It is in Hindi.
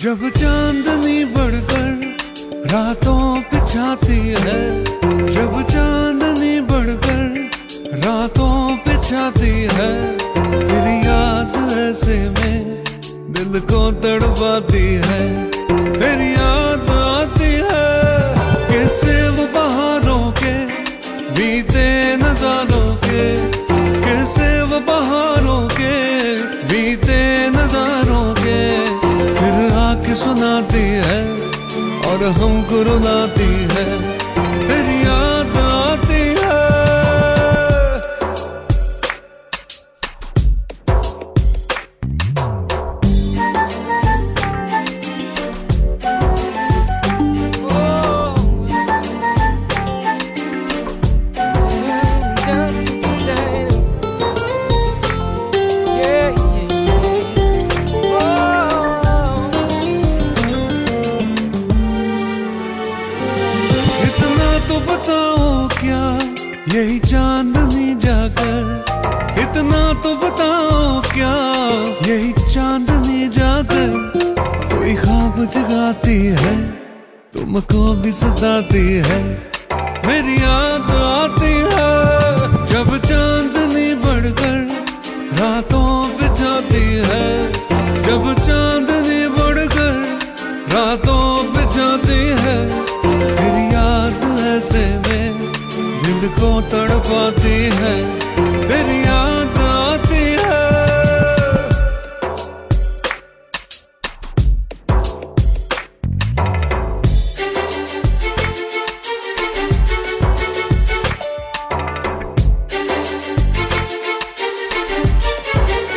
जब चांदनी बढ़कर रातों पे छाती है, जब चांदनी बढ़कर रातों पे छाती है, तेरी याद ऐसे में दिल को तड़पाती है, तेरी याद आती है। कैसे वो बहारों के बीते नजारों के, कैसे वो बहारों के बीते नजारों के, फिर आके सुनाती है और हमको रुलाती है, तेरी याद आती है। तो बताओ क्या यही चांदनी जाकर, इतना तो बताओ क्या यही चांदनी जाकर कोई ख्वाब जगाती है, तुमको भी सताती है, मेरी याद आती है। जब चांदनी बढ़कर रातों पे जाती है, जब चांदनी बढ़कर रातों पे जाती है, तेरी याद ऐसे में दिल को तड़पाती